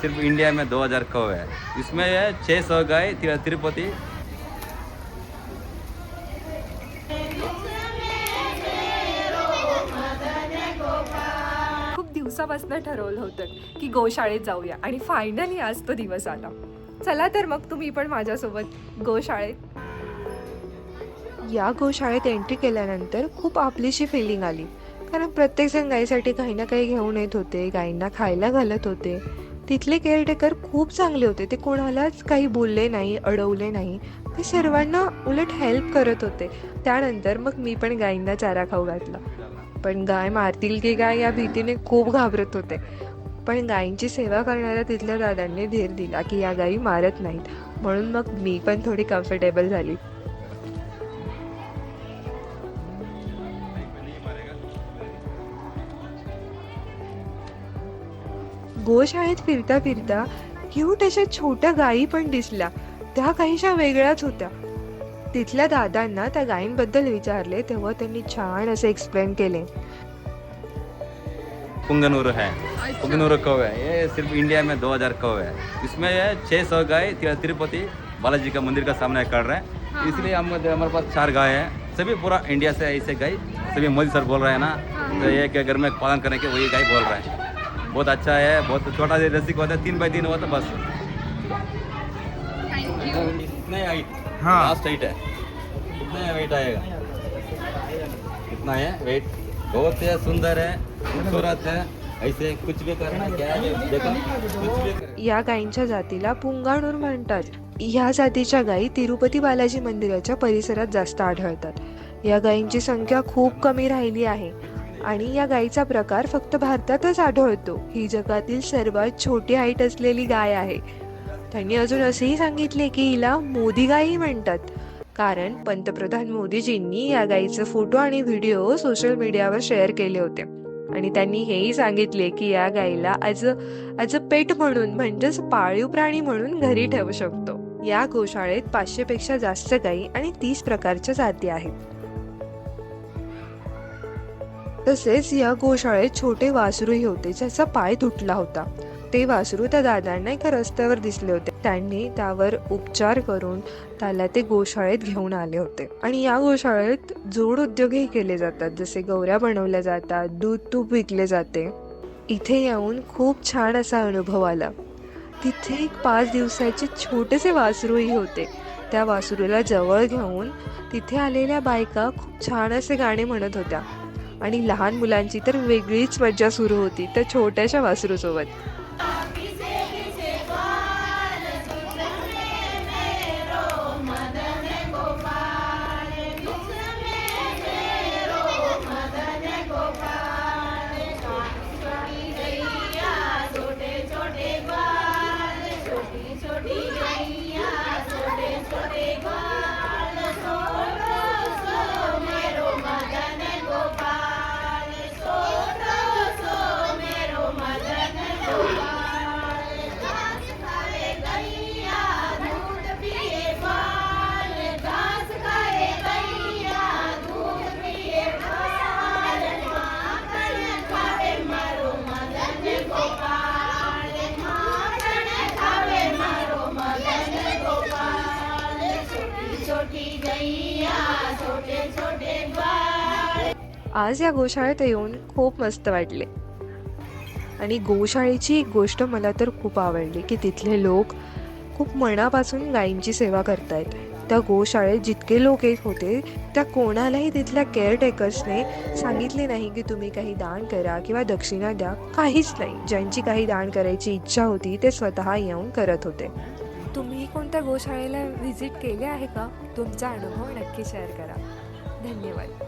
सिर्फ इंडिया में 2000 कौ है, इसमें है 600 गाय तिरुपति। खूप दिवसापासून ठरवलं होतं की गोशाळेत जाऊया आणि फायनली आज तो दिवस आला. चला तर मग तुम्ही पण माझ्यासोबत गोशाळेत. या गोशाळेत एंट्री केल्यानंतर खूप आपलीशी फिलिंग आली, कारण प्रत्येकजण गायीसाठी काही ना काही घेऊन येत होते, गायींना खायला घालत होते. तिथले केअरटेकर खूप चांगले होते. ते कोणालाच काही बोलले नाही, अडवले नाही. ते सर्वांना उलट हेल्प करत होते. त्यानंतर मग मी पण गायींना चारा खाऊ घातला. पण गाय मारतील की काय या भीतीने खूप घाबरत होते. पण गायींची सेवा करणाऱ्या तिथल्या दादांनी धीर दिला की या गायी मारत नाहीत. म्हणून मग मी पण थोडी कम्फर्टेबल झाली. गोशाळेत फिरता फिरता क्यूट अशा छोट्या गायी पण दिसल्या. त्या काहीशा वेगळ्याच होत्या. तिथल्या दादांना त्या गायींबद्दल विचारले तेव्हा त्यांनी छान असे एक्सप्लेन केले. पुंगनूर है, पुंगनूर कौ है, ये सिर्फ इंडिया में 2000 कौ है, इसमें है 600 गाय तिरुपति बालाजी का मंदिर का सामने कर रहे हैं, इसलिए हमारे पास 4 गाय हैं, सभी पूरा इंडिया से ऐसे गाय, सभी मोदी सर बोल रहे हैं ना, तो ये कि घर में पालन करने के वही गाय बोल रहे हैं. बहुत अच्छा है, बहुत छोटा रसिक होता है, 3x3 होता है बस. इतना हाइट, हाँ लास्ट हाइट है, इतना वेट आएगा, इतना है वेट. बहुत है, सुंदर है, खूबसूरत है, ऐसे कुछ भी करना क्या है देखो, कुछ भी कर. या गायींच्या जातीला पुंगाणूर म्हणतात. या जातीच्या गायी तिरुपती बालाजी मंदिराच्या परिसरात जास्त आढळतात. या गायींची संख्या खूप कमी राहिली आहे आणि या गायीचा प्रकार फक्त भारतातच आढळतो. ही जगातील सर्वात छोटी हाईट असलेली गाय आहे. त्यांनी अजून असेही सांगितले की हिला मोदी गायी म्हणतात, कारण पंतप्रधान मोदीजींनी या गायीचे फोटो आणि व्हिडिओ सोशल मीडियावर शेअर केले होते. आणि त्यांनी हेही सांगितले की या गायीला ॲज अ पेट म्हणून, म्हणजेच पाळीव प्राणी म्हणून घरी ठेवू शकतो. या गोशाळेत 500 पेक्षा जास्त गायी आणि 30 प्रकारच्या जाती आहेत. तसेच या गोशाळेत छोटे वासरूही होते ज्याचा पाय तुटला होता. ते वासरू त्या दादांना एका रस्त्यावर दिसले होते. त्यांनी त्यावर उपचार करून त्याला ते गोशाळेत घेऊन आले होते. आणि या गोशाळेत जोड उद्योगही केले जातात, जसे गौऱ्या बनवल्या जातात, दूध तूप विकले जाते. इथे येऊन खूप छान असा अनुभव आला. तिथे एक 5 दिवसाचे छोटेसे वासरूही होते. त्या वासरूला जवळ घेऊन तिथे आलेल्या बायका खूप छान असे गाणे म्हणत होत्या आणि लहान मुलांची तर वेगळीच मज्जा सुरू होती त्या छोट्याशा वासरूसोबत. आज या गोशाळेत येऊन खूप मस्त वाटले. आणि गोशाळेची एक गोष्ट मला तर खूप आवडली की तिथले लोक खूप मनापासून गायींची सेवा करतायत. त्या गोशाळेत जितके लोक येत होते त्या कोणालाही तिथल्या केअरटेकर्सने सांगितले नाही की तुम्ही काही दान करा किंवा दक्षिणा द्या, काहीच नाही. ज्यांची काही दान करायची इच्छा होती ते स्वतः येऊन करत होते. तुम्ही कोणत्या गोशाळेला व्हिजिट केले आहे का? तुमचा अनुभव नक्की शेअर करा. धन्यवाद.